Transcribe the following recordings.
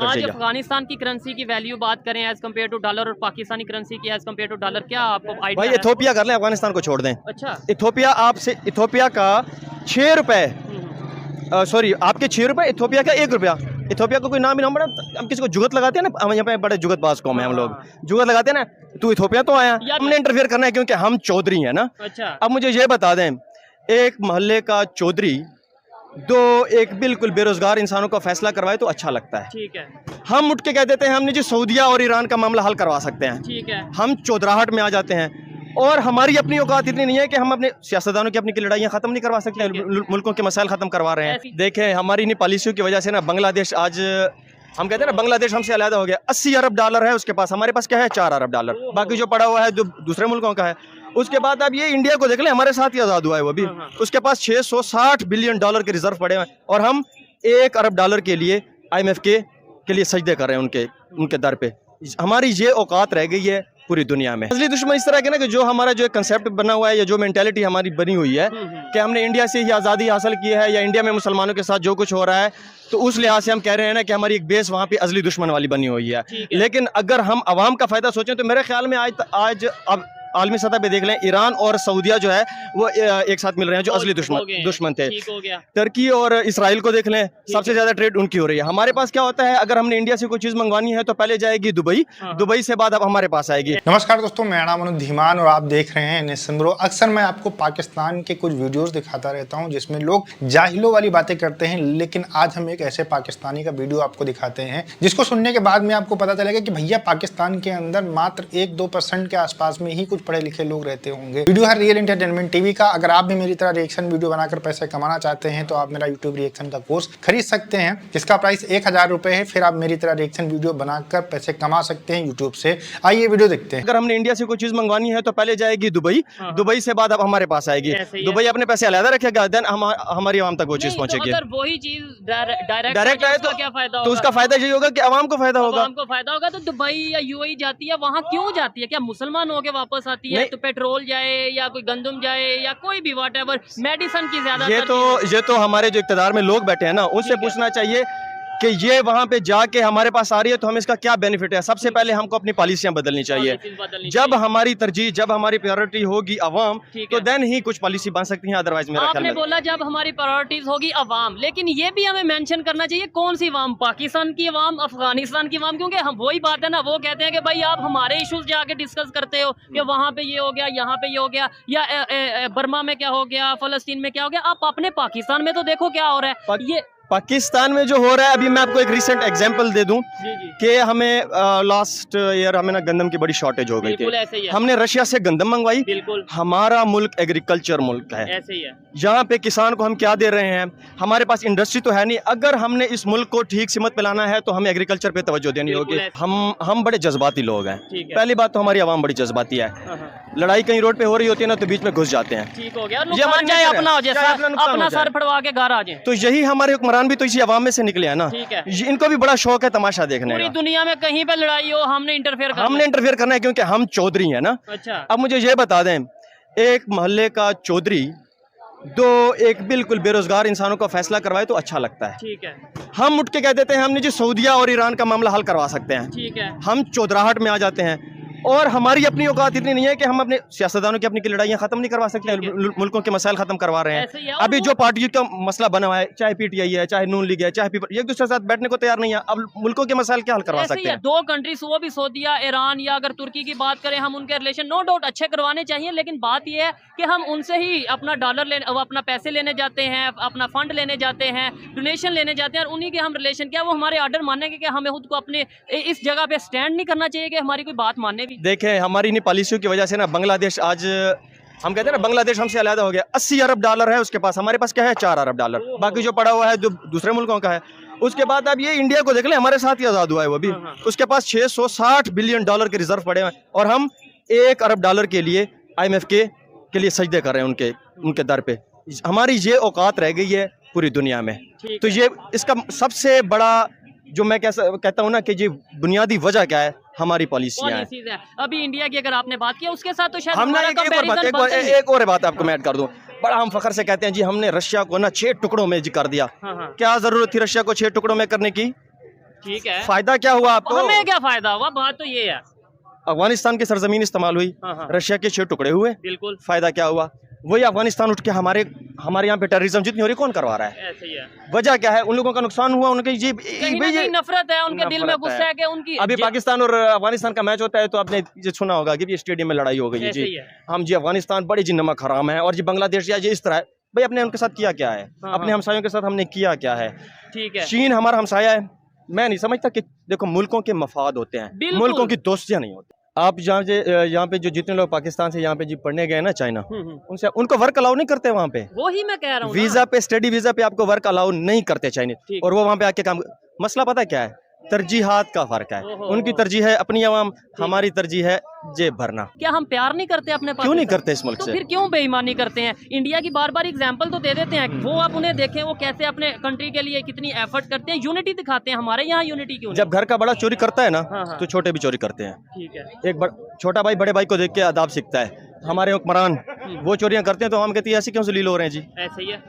आज अफगानिस्तान की करेंसी की वैल्यू बात करें एज कम्पेयर टू डॉलर और पाकिस्तानी करेंसी की एज कम्पेयर टू डॉलर, क्या आपको भाई आइडिया है? इथोपिया कर लें, अफगानिस्तान को छोड़ दें। अच्छा। इथोपिया का 6 रुपए, सॉरी आपके 6 रुपए, इथोपिया का 1 रुपया। इथोपिया को कोई नाम ही ना बड़ा, हम किसी को जुगत लगाते हैं ना, हम यहाँ पे बड़े जुगतबाज कौम है हम लोग, जुगत लगाते हैं ना, तू इथोपिया तो आया, हमने इंटरफेयर करना है क्योंकि हम चौधरी हैं ना। अच्छा। अब मुझे ये बता दें, एक मोहल्ले का चौधरी एक बिल्कुल बेरोजगार इंसानों का फैसला करवाए तो अच्छा लगता है। ठीक है। हम उठ के कह देते हैं हमने जी सऊदीया और ईरान का मामला हल करवा सकते हैं। ठीक है। हम चौधराहट में आ जाते हैं और हमारी अपनी औकात इतनी नहीं है कि हम अपने सियासतदानों की अपनी की लड़ाइयाँ खत्म नहीं करवा सकते, मुल्कों के मसाइल खत्म करवा रहे हैं। देखें हमारी इन्हीं पॉलिसियों की वजह से ना बांग्लादेश आज, हम कहते हैं ना बांग्लादेश हमसे अलग हो गया। 80 अरब डॉलर है उसके पास, हमारे पास क्या है 4 अरब डॉलर, बाकी जो पड़ा हुआ है जो दूसरे मुल्कों का है। उसके बाद अब ये इंडिया को देख ले, हमारे साथ ही आज़ाद हुआ है वो भी, उसके पास 660 बिलियन डॉलर के रिजर्व पड़े हुए हैं और हम 1 अरब डॉलर के लिए IMF के लिए सजदे कर रहे हैं उनके दर पे। हमारी ये औकात रह गई है पूरी दुनिया में। असली दुश्मन इस तरह के ना कि जो हमारा जो कंसेप्ट बना हुआ है या जो मेंटालिटी हमारी बनी हुई है कि हमने इंडिया से ही आज़ादी हासिल की है या इंडिया में मुसलमानों के साथ जो कुछ हो रहा है, तो उस लिहाज से हम कह रहे हैं ना कि हमारी एक बेस वहाँ पे असली दुश्मन वाली बनी हुई है। लेकिन अगर हम आवाम का फायदा सोचें तो मेरे ख्याल में आज अब आलमी सतह पे देख लें, ईरान और सऊदीया जो है वो एक साथ मिल रहे हैं जो असली दुश्मन थे। तुर्की और इसराइल को देख लें, सबसे ज्यादा ट्रेड उनकी हो रही है। हमारे पास क्या होता है, अगर हमने इंडिया से कोई चीज मंगवानी है तो पहले जाएगी दुबई, दुबई से बाद अब हमारे पास आएगी। नमस्कार दोस्तों, मेरा नाम अनुज धीमान और आप देख रहे हैं निस्संद्रो। अक्सर मैं आपको पाकिस्तान के कुछ वीडियोस दिखाता रहता हूं जिसमें लोग जाहिलों वाली बातें करते हैं, लेकिन आज हम एक ऐसे पाकिस्तानी का वीडियो आपको दिखाते हैं जिसको सुनने के बाद में आपको पता चलेगा कि भैया पाकिस्तान के अंदर मात्र 1-2% के आसपास में ही कुछ पढ़े लिखे लोग रहते होंगे। वीडियो है रियल एंटरटेनमेंट टीवी का। अगर आप भी मेरी तरह रिएक्शन वीडियो बनाकर पैसे कमाना चाहते हैं तो आप मेरा यूट्यूब रिएक्शन का कोर्स खरीद सकते हैं जिसका प्राइस 1000 रुपए है। फिर आप मेरी तरह रिएक्शन वीडियो बनाकर पैसे कमा सकते हैं यूट्यूब से। आइए वीडियो देखते हैं। अगर हमने इंडिया से कोई चीज मंगवानी है तो पहले जाएगी दुबई, दुबई से बाद अब हमारे पास आएगी। दुबई अपने पैसे अलग रखेगा, देन हमारी आवाम तक वो चीज पहुंचेगी। अगर वही चीज डायरेक्ट आए तो क्या फायदा? तो उसका फायदा यही होगा कि आवाम को फायदा होगा। आवाम को फायदा होगा। तो दुबई या UAE जाती है, वहाँ क्यों जाती है? क्या मुसलमान होके वापस आती है? तो पेट्रोल जाए या कोई गंदम जाए या कोई भी व्हाटएवर मेडिसिन की ज्यादा, ये तो हमारे जो इक़्तिदार में लोग बैठे हैं ना, उनसे पूछना चाहिए कि ये वहाँ पे जाके हमारे पास आ रही है तो हमें इसका क्या बेनिफिट है। सबसे पहले हमको अपनी पॉलिसियां बदलनी चाहिए। जब हमारी तरजीह, जब हमारी प्रायोरिटी होगी अवाम, तो देन ही कुछ पॉलिसी बन सकती है। अदरवाइज मेरा ख्याल में आपने बोला जब हमारी प्रायोरिटीज होगी अवाम, लेकिन ये भी हमें मेंशन करना चाहिए कौन सी अवाम, पाकिस्तान की अवाम, अफगानिस्तान की अवाम, क्योंकि हम वही बात है ना, वो कहते हैं कि भाई आप हमारे इशूज जाके डिस्कस करते हो कि वहाँ पे ये हो गया, यहाँ पे ये हो गया, या बर्मा में क्या हो गया, फलस्तीन में क्या हो गया। आप अपने पाकिस्तान में तो देखो क्या हो रहा है। ये पाकिस्तान में जो हो रहा है, अभी मैं आपको एक रिसेंट एग्जांपल दे दूं कि हमें लास्ट ईयर हमें ना गंदम की बड़ी शॉर्टेज हो गई थी। हमने रशिया से गंदम मंगवाई। हमारा मुल्क एग्रीकल्चर मुल्क है, ऐसे ही है। यहाँ पे किसान को हम क्या दे रहे हैं, हमारे पास इंडस्ट्री तो है नहीं। अगर हमने इस मुल्क को ठीक सिमत पे लाना है तो हमें एग्रीकल्चर पे तवज्जो देनी होगी। हम बड़े जज्बाती लोग हैं। पहली बात तो हमारी आवाम बड़ी जज्बाती है। लड़ाई कहीं रोड पे हो रही होती है ना तो बीच में घुस जाते हैं। ठीक हो गया, अपना सर फड़वा के घर आ जाए। तो यही हमारे हुक्मरान भी तो इसी आवाम में से निकले हैं ना। इनको भी बड़ा शौक है तमाशा देखने का। पूरी दुनिया में कहीं पे लड़ाई हो हमने इंटरफेयर करना है क्योंकि हम चौधरी हैं ना। अच्छा। अब मुझे ये बता दें, एक मोहल्ले का चौधरी एक बिल्कुल बेरोजगार इंसानों का फैसला करवाए तो अच्छा लगता है। ठीक है। हम उठ के कह देते हैं हमने जी सऊदीया और ईरान का मामला हल करवा सकते हैं। ठीक है। हम चौधराहट में आ जाते हैं और हमारी अपनी औकात इतनी नहीं है कि हम अपने सियासतदानों की अपनी की लड़ाइयाँ खत्म नहीं करवा सकते, मुल्कों के मसाइल खत्म करवा रहे हैं। अभी जो पार्टी का मसला बना हुआ है, चाहे PTI है, चाहे नून लीग है, चाहे पीपल, एक दूसरे के साथ बैठने को तैयार नहीं है। अब मुल्कों के मसाइल क्या हल करवा सकते हैं? दो कंट्रीज, वो भी सऊदीया, ईरान या अगर तुर्की की बात करें, हम उनके रिलेशन नो डाउट अच्छे करवाने चाहिए। लेकिन बात यह है कि हम उनसे ही अपना अपना पैसे लेने जाते हैं, अपना फंड लेने जाते हैं, डोनेशन लेने जाते हैं, और उन्हीं के हम रिलेशन, क्या वो हमारे ऑर्डर मानेंगे? कि हमें खुद को अपने इस जगह पे स्टैंड नहीं करना चाहिए कि हमारी कोई बात माने भी? देखें हमारी इन्हीं पॉलिसियों की वजह से ना बांग्लादेश आज, हम कहते हैं ना बांग्लादेश हमसे अलग हो गया। 80 अरब डॉलर है उसके पास, हमारे पास क्या है 4 अरब डॉलर, बाकी जो पड़ा हुआ है जो दूसरे मुल्कों का है। उसके बाद अब ये इंडिया को देख ले, हमारे साथ ही आज़ाद हुआ है वो भी, उसके पास 660 बिलियन डॉलर के रिजर्व पड़े हुए हैं और हम 1 अरब डॉलर के लिए IMF के लिए सजदे कर रहे हैं उनके दर पे। हमारी ये औकात रह गई है पूरी दुनिया में। तो ये इसका सबसे बड़ा जो मैं कहता हूँ ना कि ये बुनियादी वजह क्या है, हमारी पॉलिसियां हैं। अभी इंडिया की अगर आपने बात किया, उसके साथ तो शायद हमने एक और बात आपको मैं ऐड कर दूं। बड़ा हम फखर से कहते हैं जी हमने रशिया को ना 6 टुकड़ों में कर दिया। क्या जरूरत थी रशिया को 6 टुकड़ों में करने की? ठीक है, फायदा क्या हुआ आपको? हमें क्या फायदा हुआ? बात तो ये है। अफगानिस्तान की सरजमीन इस्तेमाल हुई, हाँ। रशिया के 6 टुकड़े हुए, बिल्कुल फायदा क्या हुआ? वही अफगानिस्तान उठ के हमारे यहाँ पे टेररिज्म जितनी हो रही कौन करवा रहा है? ऐसे ही है। वजह क्या है? उन लोगों का नुकसान हुआ, उनके जी कहीं ना कहीं नफरत है उनके दिल में, गुस्सा है कि उनकी अभी पाकिस्तान और अफगानिस्तान का मैच होता है तो आपने ये सुना होगा कि स्टेडियम में लड़ाई हो गई है ऐसे ही जी। है। हम जी अफगानिस्तान बड़ी जी नमक हराम है और जी बांग्लादेश या जी इस तरह है। भाई अपने उनके साथ किया क्या है? हाँ, अपने हमसायों के साथ हमने किया क्या है? ठीक है, चीन हमारा हमसाया है। मैं नहीं समझता कि देखो मुल्कों के मफाद होते हैं, बिल्कुल। मुल्कों की दोस्तियां नहीं होती। आप यहाँ पे जो जितने लोग पाकिस्तान से यहाँ पे जी पढ़ने गए ना चाइना, उनसे उनको वर्क अलाउ नहीं करते वहाँ पे। वो ही मैं कह रहा हूँ वीजा पे, स्टडी वीजा पे आपको वर्क अलाउ नहीं करते चाइनीज, ठीक। और वो वहाँ पे आके काम। मसला पता क्या है? तरजीहात का फर्क है। ओहो। उनकी तरजीह है अपनी आवाम, हमारी तरजीह है जेब भरना। क्या हम प्यार नहीं करते अपने क्यों नहीं पाकिस्तान? करते इस मुल्क तो से? फिर क्यों बेईमानी करते हैं? इंडिया की बार बार एग्जांपल तो दे देते हैं, वो आप उन्हें देखें वो कैसे अपने कंट्री के लिए कितनी एफर्ट करते हैं, यूनिटी दिखाते हैं। हमारे यहाँ यूनिटी क्यों नहीं? जब घर का बड़ा चोरी करता है ना, हाँ। तो छोटे भी चोरी करते हैं। ठीक है, एक छोटा भाई बड़े भाई को देख के आदाब सीखता है। हमारे हुक्मरान वो चोरियां करते हैं तो हम कहते हैं ऐसे क्यों जलील हो रहे हैं जी? ऐसे ही है।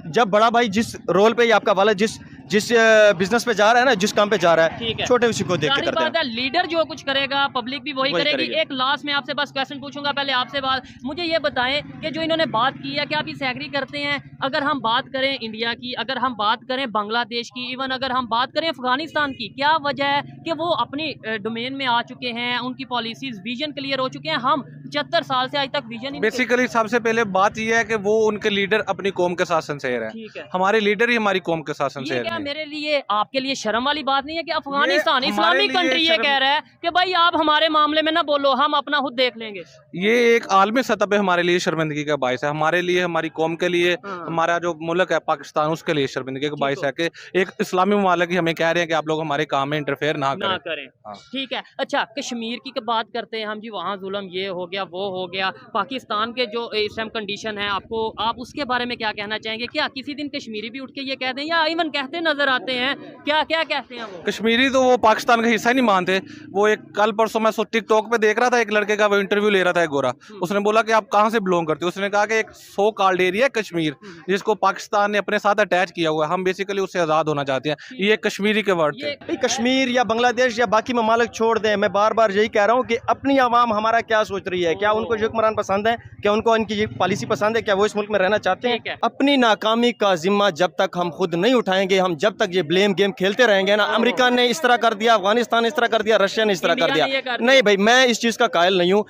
जब बड़ा भाई जिस रोल पे आपका वाला जिस बिजनेस पे जा रहा है ना, जिस काम पे जा रहा ठीक है, है। छोटे उसी को देख के जाहिर करते बात हैं। है, लीडर जो कुछ करेगा पब्लिक भी वही वही करेगी। करेगी। एक लास्ट में आपसे बस क्वेश्चन पूछूंगा, पहले आपसे बात, मुझे ये बताएं कि जो इन्होंने बात की है, क्या आप इसे एग्री करते हैं? अगर हम बात करें इंडिया की, अगर हम बात करें बांग्लादेश की, इवन अगर हम बात करें अफगानिस्तान की, क्या वजह है कि वो अपनी डोमेन में आ चुके हैं, उनकी पॉलिसीज विजन क्लियर हो चुके हैं? हम 75 साल से आज तक विजन ही नहीं। बेसिकली सबसे पहले बात यह है कि वो उनके लीडर अपनी कौम के साथ सिंसेयर है। ठीक है, हमारे लीडर ही हमारी कौम के साथ ये सिंसेयर क्या नहीं। मेरे लिए आपके लिए शर्म वाली बात नहीं है कि अफगानिस्तान ये इस्लामिक हमारे लिए कंट्री ये शर्म- कह रहा है कि भाई आप हमारे मामले में ना बोलो, हम अपना खुद देख लेंगे? ये एक आलमी सतह पे हमारे लिए शर्मिंदगी का बायस है, हमारे लिए, हमारी कौम के लिए, हाँ। हमारा जो मुल्क है पाकिस्तान, उसके लिए शर्मिंदगी का बायस तो। है कि एक इस्लामी ममालिक ही हमें कह रहे हैं कि आप लोग हमारे काम में इंटरफेयर ना ना करें। करें। हाँ। ठीक है, अच्छा कश्मीर की बात करते हैं हम जी, वहाँ जुल्म ये हो गया वो हो गया, पाकिस्तान के जो इस टाइम कंडीशन है, आपको आप उसके बारे में क्या कहना चाहेंगे? क्या किसी दिन कश्मीरी भी उठ के ये कह दें, या इवन कहते नजर आते हैं, क्या क्या कहते हैं वो? कश्मीरी तो वो पाकिस्तान का हिस्सा ही नहीं मानते। वो एक कल परसों मैं टिकटॉक पे देख रहा था, एक लड़के का वो इंटरव्यू ले रहा था, एक गोरा, उसने बोला कि आप कहाँ से बिलोंग करते हो? उसने कहा कि एक सो कॉल्ड एरिया है कश्मीर, जिसको पाकिस्तान ने अपने साथ अटैच किया हुआ है, हम बेसिकली उससे आज़ाद होना चाहते हैं। ये कश्मीरी के वर्ड थे। भाई कश्मीर या बांग्लादेश या बाकी ममालिक छोड़ दें, मैं बार बार यही कह रहा हूँ कि अपनी आवाम हमारा क्या सोच रही है, क्या उनको हुक्मरान पसंद है, क्या उनको इनकी ये पॉलिसी पसंद है, क्या वो इस मुल्क में रहना चाहते ठीक है। हैं? अपनी नाकामी का जिम्मा जब तक हम खुद नहीं उठाएंगे, हम जब तक ये ब्लेम गेम खेलते रहेंगे ना, अमेरिका ने इस तरह कर दिया, अफगानिस्तान इस तरह कर दिया, रशिया ने इस तरह कर इंडिया दिया, ने ये कर दिया। नहीं भाई मैं इस चीज़ का कायल नहीं हूँ।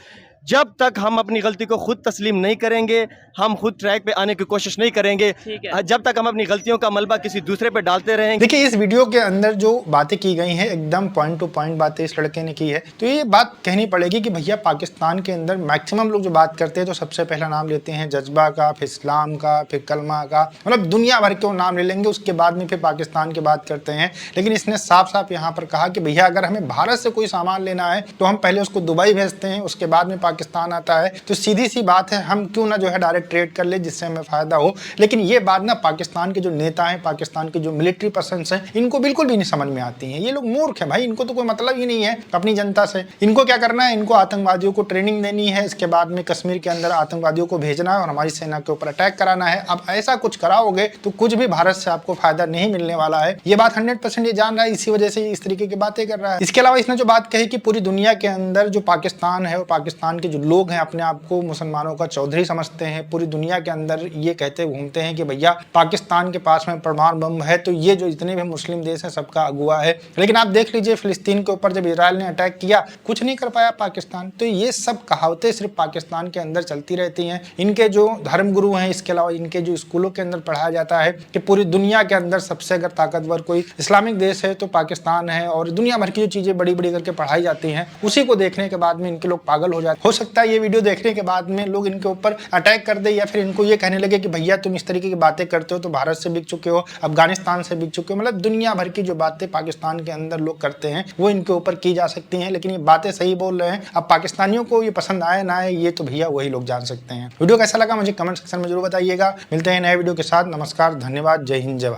जब तक हम अपनी गलती को खुद तस्लीम नहीं करेंगे, हम खुद ट्रैक पे आने की कोशिश नहीं करेंगे, ठीक है। जब तक हम अपनी गलतियों का मलबा किसी दूसरे पे डालते रहेंगे। देखिए इस वीडियो के अंदर जो बातें की गई हैं एकदम पॉइंट टू पॉइंट बातें इस लड़के ने की है, तो ये बात कहनी पड़ेगी कि भैया पाकिस्तान के अंदर मैक्सिमम लोग जो बात करते हैं तो सबसे पहला नाम लेते हैं जज्बा का, फिर इस्लाम का, फिर कलमा का, मतलब दुनिया भर के वो नाम ले लेंगे, उसके बाद में फिर पाकिस्तान की बात करते हैं। लेकिन इसने साफ साफ यहाँ पर कहा कि भैया अगर हमें भारत से कोई सामान लेना है तो हम पहले उसको दुबई भेजते हैं, उसके बाद में पाकिस्तान आता है। तो सीधी सी बात है, हम क्यों ना जो है डायरेक्ट ट्रेड कर ले जिससे हमें फायदा हो। लेकिन ये बात ना पाकिस्तान के जो नेता हैं, पाकिस्तान के जो मिलिट्री पर्सन्स हैं, इनको बिल्कुल भी नहीं समझ में आती है। ये लोग मूर्ख हैं भाई, इनको तो कोई मतलब ही नहीं है अपनी जनता से। इनको क्या करना है, इनको आतंकवादियों को ट्रेनिंग देनी है, इसके बाद में कश्मीर के अंदर आतंकवादियों को भेजना है और हमारी सेना के ऊपर अटैक कराना है। अब ऐसा कुछ कराओगे तो कुछ भी भारत से आपको फायदा नहीं मिलने वाला है। ये बात 100% ये जान रहा है, इसी वजह से इस तरीके की बातें कर रहा है। इसके अलावा इसने जो बात कही कि पूरी दुनिया के अंदर जो पाकिस्तान है और पाकिस्तान के जो लोग हैं अपने आपको मुसलमानों का चौधरी समझते हैं, पूरी दुनिया के अंदर ये कहते घूमते हैं कि भैया पाकिस्तान के पास में परमाणु बम है, तो ये जो जितने भी मुस्लिम देश हैं सबका अगुआ है। लेकिन आप देख लीजिए फिलिस्तीन के ऊपर जब इजराइल ने अटैक किया, कुछ नहीं कर पाया पाकिस्तान। तो ये सब कहावतें सिर्फ पाकिस्तान के अंदर चलती रहती हैं। इनके जो धर्मगुरु हैं, इसके अलावा इनके जो स्कूलों के अंदर पढ़ाया जाता है कि पूरी दुनिया के अंदर सबसे अगर ताकतवर कोई इस्लामिक देश है तो पाकिस्तान है, और दुनिया भर की जो चीजें बड़ी बड़ी करके पढ़ाई जाती हैं, उसी को देखने के बाद में इनके लोग पागल हो जाते। हो सकता है ये वीडियो देखने के बाद में लोग इनके ऊपर अटैक कर दे, या फिर इनको ये कहने लगे कि भैया तुम इस तरीके की बातें करते हो तो भारत से बिक चुके हो, अफगानिस्तान से बिक चुके हो। मतलब दुनिया भर की जो बातें पाकिस्तान के अंदर लोग करते हैं वो इनके ऊपर की जा सकती हैं, लेकिन ये बातें सही बोल रहे हैं। अब पाकिस्तानियों को ये पसंद आए ना आए, ये तो भैया वही लोग जान सकते हैं। वीडियो कैसा लगा मुझे कमेंट सेक्शन में जरूर बताइएगा। मिलते हैं नए वीडियो के साथ। नमस्कार, धन्यवाद, जय हिंद, जय भारत।